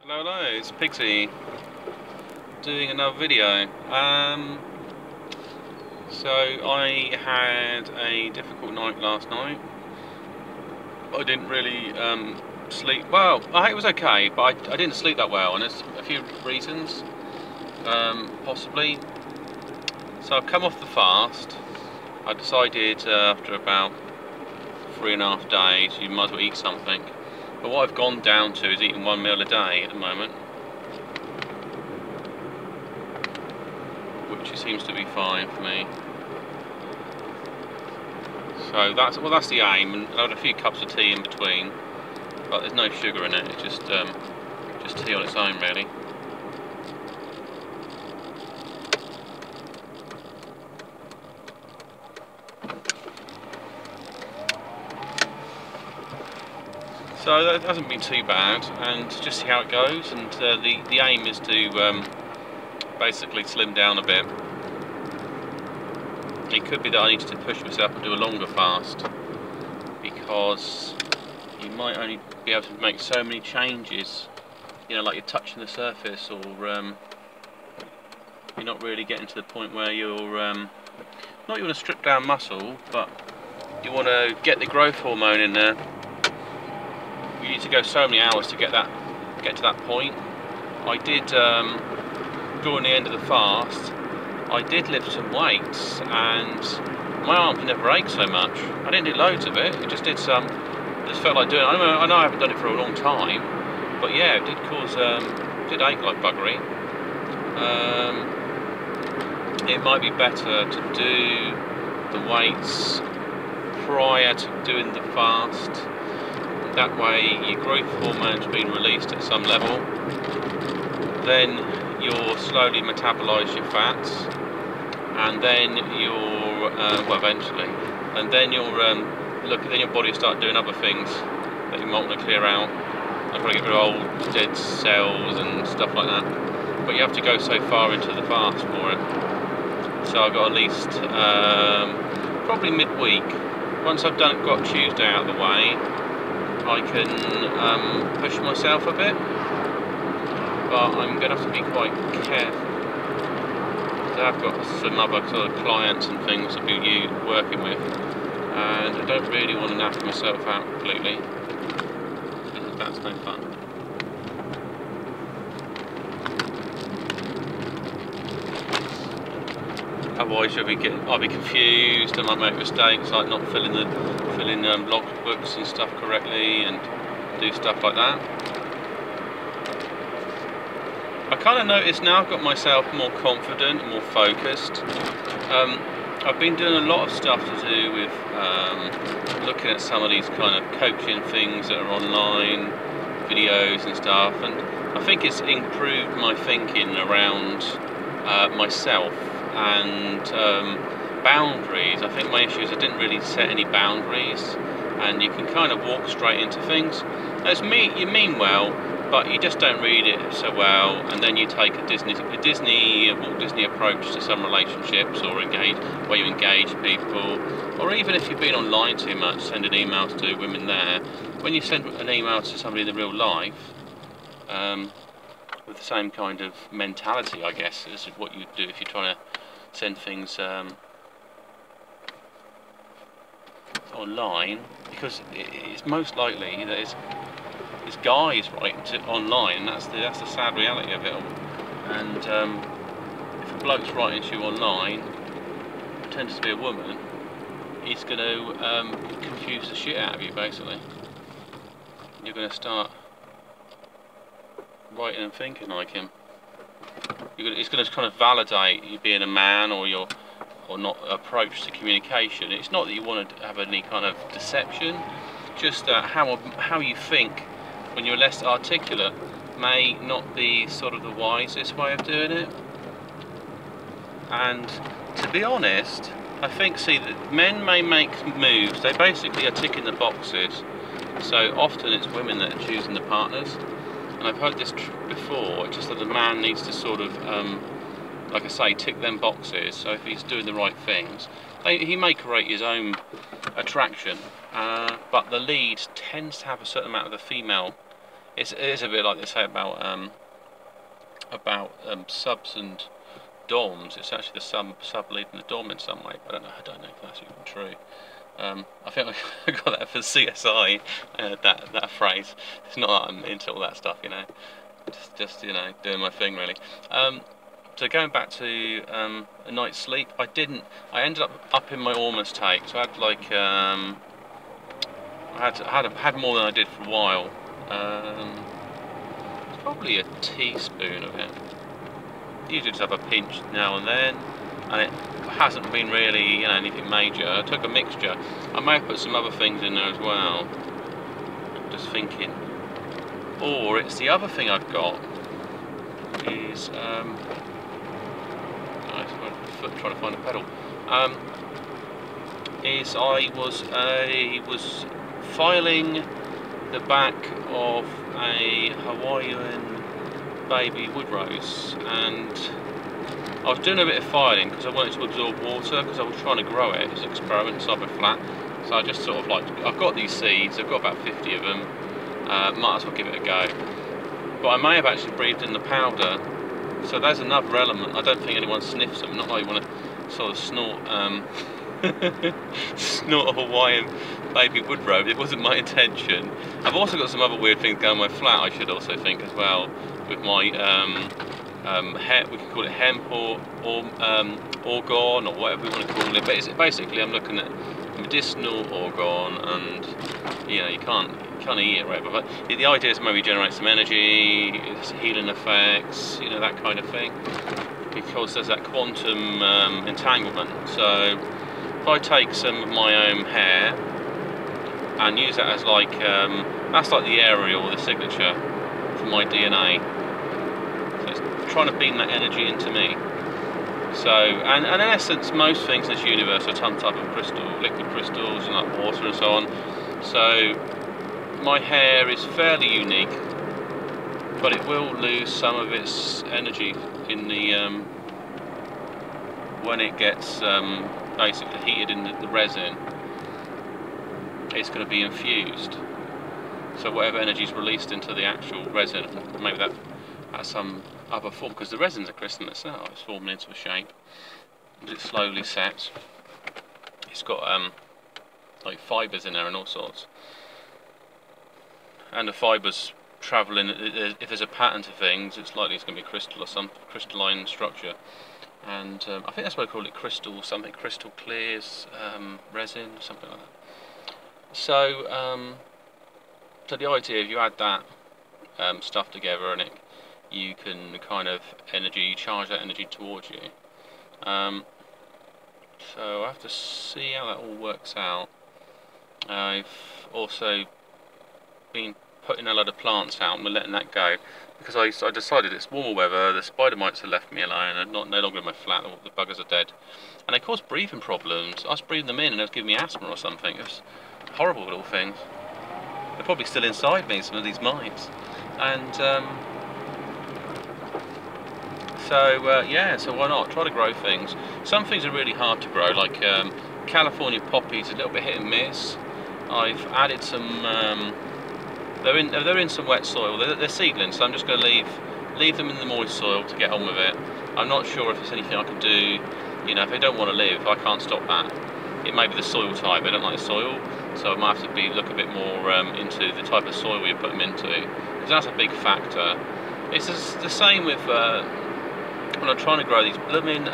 Hello, hello, it's Pixie doing another video. So I had a difficult night last night. I didn't really sleep well. It was okay, but I didn't sleep that well, and there's a few reasons, possibly. So I've come off the fast. I decided after about 3.5 days you might as well eat something. But what I've gone down to is eating 1 meal a day at the moment, which seems to be fine for me. So that's the aim, and I had a few cups of tea in between, but there's no sugar in it. It's just tea on its own, really. So that hasn't been too bad, and just see how it goes. And the aim is to basically slim down a bit. It could be that I need to push myself and do a longer fast, because you might only be able to make so many changes. You know, like you're touching the surface, or you're not really getting to the point where you're not you want to strip down muscle, but you want to get the growth hormone in there. You need to go so many hours to get to that point. I did during the end of the fast, I did lift some weights, and my arms never ached so much. I didn't do loads of it. It just did some. It just felt like doing it. I know I haven't done it for a long time, but yeah, it did cause did ache like buggery. It might be better to do the weights prior to doing the fast. That way your growth hormone's been released at some level, then you'll slowly metabolise your fats, and then you'll well, eventually, and then you'll then your body will start doing other things that you might want to clear out. I've got to get rid of old dead cells and stuff like that, but you have to go so far into the fast for it. So I've got at least probably midweek. Once I've got Tuesday out of the way, I can push myself a bit, but I'm going to have to be quite careful. I've got some other sort of clients and things that we're working with, and I don't really want to knock myself out completely, because that's no fun. Otherwise I'll be confused, I might make mistakes like not filling log books and stuff correctly, and do stuff like that. I kind of noticed now I've got myself more confident and more focused. I've been doing a lot of stuff to do with looking at some of these kind of coaching things that are online, videos and stuff, and I think it's improved my thinking around myself and boundaries. I think my issue is I didn't really set any boundaries, and you can kind of walk straight into things. You mean well, but you just don't read it so well, and then you take a Disney approach to some relationships, or where you engage people, or even if you've been online too much, sending emails to women there. When you send an email to somebody in the real life, with the same kind of mentality, I guess, is what you do if you're trying to send things online, because it's most likely that it's guys writing to online, and that's the sad reality of it all. And if a bloke's writing to you online, pretends to be a woman, he's going to confuse the shit out of you, basically. You're going to start writing and thinking like him. It's going to kind of validate you being a man, or not approach to communication. It's not that you want to have any kind of deception, just how you think when you're less articulate may not be sort of the wisest way of doing it. And to be honest, I think, that men may make moves, they basically are ticking the boxes, so often it's women that are choosing the partners. And I've heard this before, just that the man needs to sort of like I say, tick them boxes. So if he's doing the right things, he may create his own attraction, but the lead tends to have a certain amount of the female it is a bit like they say about subs and DOMs. It's actually the sub leading the DOM in some way. I don't know if that's even true. I think I got that for CSI. That phrase. It's not that I'm into all that stuff, you know. Just you know, doing my thing really. So going back to a night's sleep, I ended up in my Ormus take. So I had like I had more than I did for a while. It's probably a teaspoon of it. Usually just have a pinch now and then, and it hasn't been really, you know, anything major. I took a mixture. I may have put some other things in there as well. Just thinking. Or it's the other thing I've got is trying to find a pedal. Is I was filing the back of a Hawaiian baby woodrose, and I was doing a bit of filing because I wanted to absorb water because I was trying to grow it as an experiment, so I've been flat. So I just sort of like, I've got these seeds, I've got about 50 of them, might as well give it a go. But I may have actually breathed in the powder, so there's another element. I don't think anyone sniffs them, not like you want to sort of snort snort a Hawaiian baby woodrose. It wasn't my intention. I've also got some other weird things going on my flat, I should also think as well, with my we can call it hemp or organ, or whatever we want to call it, but basically I'm looking at medicinal organ, and you know, you can't eat it, right? But the idea is maybe generate some energy, healing effects, you know, that kind of thing, because there's that quantum entanglement. So if I take some of my own hair and use that as like that's like the area or the signature for my DNA. So it's trying to beam that energy into me. So, and in essence, most things in this universe are some type of crystal, liquid crystals, and like water and so on. So, my hair is fairly unique, but it will lose some of its energy in the when it gets basically heated in the resin. It's going to be infused. So whatever energy is released into the actual resin, maybe that has some other form, because the resin's a crystal itself. It's forming into a shape as it slowly sets. It's got like fibres in there and all sorts, and the fibres travelling. If there's a pattern to things, it's likely it's going to be crystal or some crystalline structure. And I think that's why I call it crystal something. Crystal clears resin, something like that. So, so the idea, if you add that stuff together, and you can kind of charge that energy towards you. So I have to see how that all works out. I've also been putting a lot of plants out, and we're letting that go because I decided it's warmer weather. The spider mites have left me alone. I'm no longer in my flat. The buggers are dead, and they cause breathing problems. I was breathing them in, and it was giving me asthma or something. It was horrible little things. They're probably still inside me, some of these mites, and yeah, so why not try to grow things. Some things are really hard to grow, like California poppies, a little bit hit and miss. I've added some they're in some wet soil. They're seedlings, so I'm just going to leave them in the moist soil to get on with it. I'm not sure if there's anything I can do. You know, if they don't want to live, I can't stop that. It may be the soil type. They don't like the soil, so I might have to look a bit more into the type of soil you put them into, because that's a big factor. It's the same with when I'm trying to grow these blooming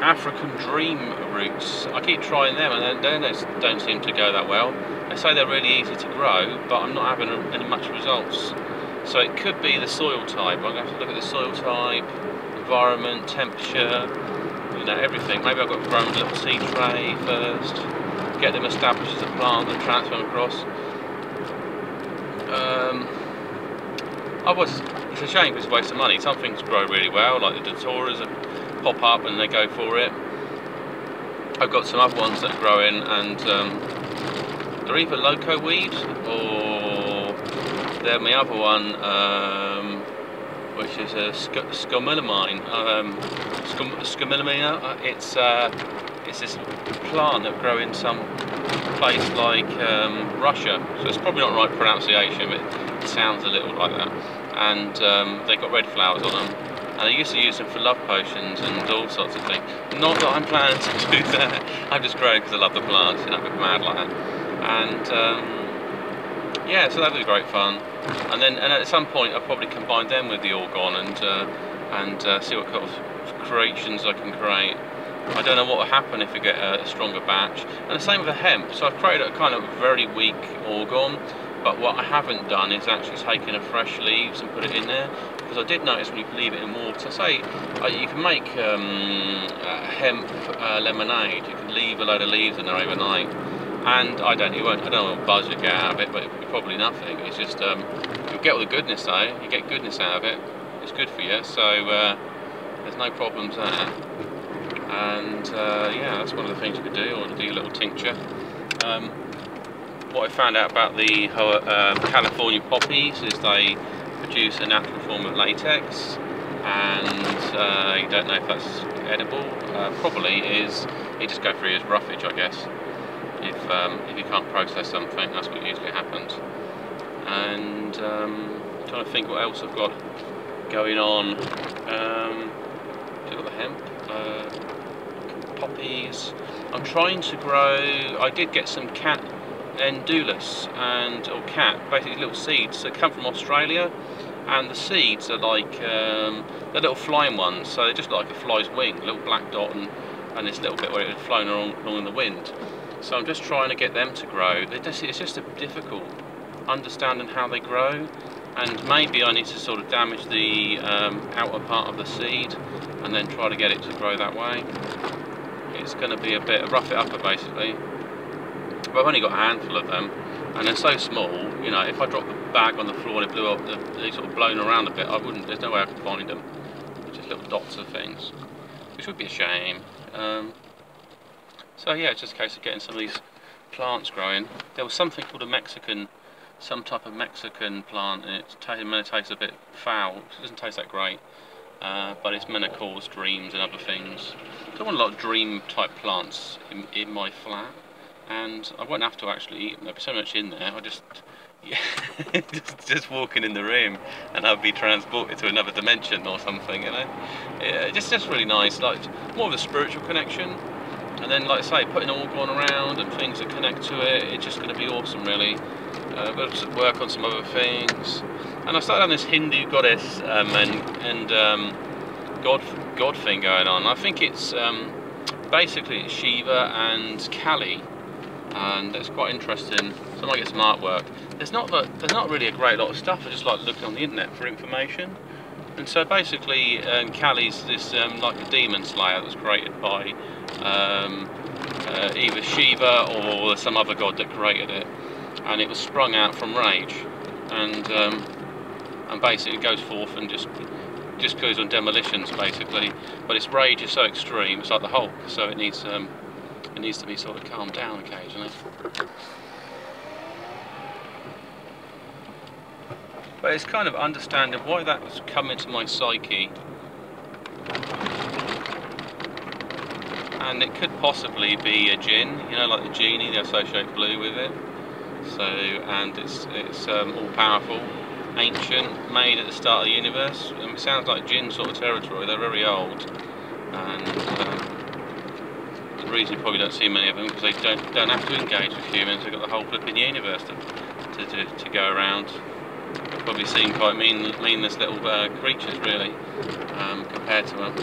African dream roots. I keep trying them, and they don't seem to go that well. They say they're really easy to grow, but I'm not having any much results. So it could be the soil type. I'm going to have to look at the soil type, environment, temperature, you know, everything. Maybe I've got to grow them a little seed tray first, get them established as a plant and transfer them across. Otherwise, it's a shame because it's a waste of money. Some things grow really well, like the Datoras that pop up and they go for it. I've got some other ones that are growing, and they're either loco weed or they're my other one, which is a scomilamine. Scomilamina. It's this plant that grows in some place like Russia, so it's probably not the right pronunciation, but sounds a little like that. And they've got red flowers on them. And I used to use them for love potions and all sorts of things. Not that I'm planning to do that. I'm just growing because I love the plants, you know, a bit mad like that. And yeah, so that was great fun. And at some point I'll probably combine them with the Orgon and see what kind of creations I can create. I don't know what will happen if we get a stronger batch. And the same with the hemp. So I've created a kind of very weak Orgon, but what I haven't done is actually taken a fresh leaves and put it in there. Because I did notice when you leave it in water, say you can make hemp lemonade. You can leave a load of leaves in there overnight, and I don't know what buzz you get out of it, but it'll be probably nothing. It's just you'll get all the goodness though. You get goodness out of it. It's good for you, so there's no problems there. And yeah, that's one of the things you could do, or do a little tincture. What I found out about the California poppies is they produce a natural form of latex, and you don't know if that's edible. Probably is. You just go through as roughage, I guess. If you can't process something, that's what usually happens. And trying to think what else I've got going on. I've got the hemp, poppies. I'm trying to grow. I did get some cat endulus or cat, basically little seeds that come from Australia, and the seeds are like they're little flying ones, so they just look like a fly's wing, a little black dot, and this little bit where it had flown along in the wind. So I'm just trying to get them to grow. It's just difficult understanding how they grow, and maybe I need to sort of damage the outer part of the seed and then try to get it to grow that way. It's going to be a bit rough it up basically. But I've only got a handful of them, and they're so small, you know, if I drop the bag on the floor and it blew up, they sort of blown around a bit, there's no way I could find them. They're just little dots of things, which would be a shame. So yeah, it's just a case of getting some of these plants growing. There was something called some type of Mexican plant, and it tastes a bit foul. It doesn't taste that great, but it's meant to cause dreams and other things. So I want a lot of dream type plants in my flat, and I won't have to actually eat them. There'll be so much in there. Just walking in the room, and I'll be transported to another dimension or something, you know. Yeah, just really nice, like more of a spiritual connection. And then, like I say, putting Orgon around and things that connect to it, it's just going to be awesome, really. I've got to work on some other things. And I started on this Hindu goddess and god thing going on. I think it's basically it's Shiva and Kali, and it's quite interesting. So I might get some artwork. There's not really a great lot of stuff. I just like looking on the internet for information. And so basically, Kali's this like a demon slayer that's created by either Shiva or some other god that created it, and it was sprung out from rage, and basically goes forth and just goes on demolitions basically. But its rage is so extreme, it's like the Hulk, so it needs to be sort of calmed down occasionally. But it's kind of understanding why that's come into my psyche. And it could possibly be a jinn, you know, like the genie, they associate blue with it. So, and it's all powerful, ancient, made at the start of the universe. And it sounds like jinn sort of territory. They're very old, and the reason you probably don't see many of them because they don't have to engage with humans. They've got the whole flipping universe to go around. They've probably seem quite meaningless little creatures, really, compared to them.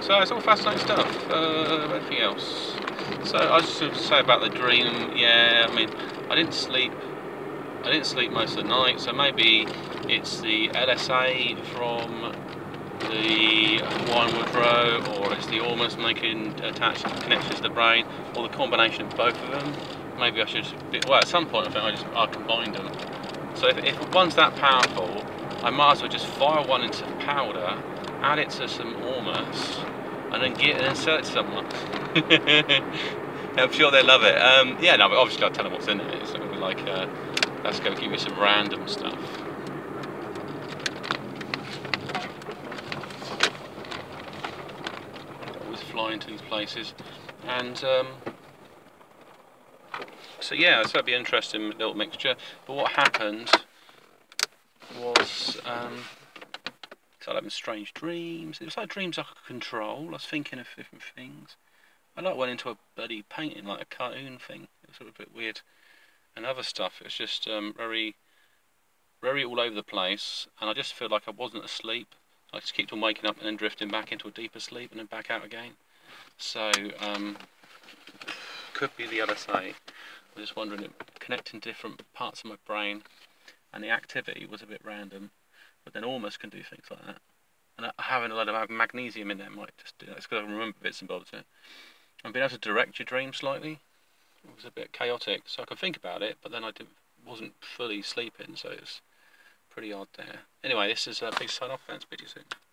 So it's all fascinating stuff. Anything else? So I was just going to say about the dream. Yeah, I mean, I didn't sleep most of the night, so maybe it's the LSA from the Hawaiian woodrose, or it's the Ormus making attached connections to the brain, or the combination of both of them. Maybe I should. Well, at some point I think I combined them. So if one's that powerful, I might as well just fire one into powder, add it to some Ormus, and then sell it to someone. I'm sure they'll love it. Yeah, no, but obviously I'll tell them what's in it. It's going to be like, let's go give you some random stuff. Always flying to these places, and So yeah, so that'd be an interesting little mixture. But what happened was, so I had strange dreams. It was like dreams I could control. I was thinking of different things. I like went into a bloody painting, like a cartoon thing. It was sort of a bit weird. And other stuff, it was just very all over the place. And I just feel like I wasn't asleep. I just kept on waking up and then drifting back into a deeper sleep and then back out again. So, could be the other side. I was just wondering, connecting different parts of my brain, and the activity was a bit random. But then Ormus can do things like that. And having a lot of magnesium in there might just do that. It's because I remember bits and bobs of it. And being able to direct your dream slightly, it was a bit chaotic. So I could think about it, but then I wasn't fully sleeping, so it's pretty odd there. Anyway, this is a big sign off, and speak to you soon.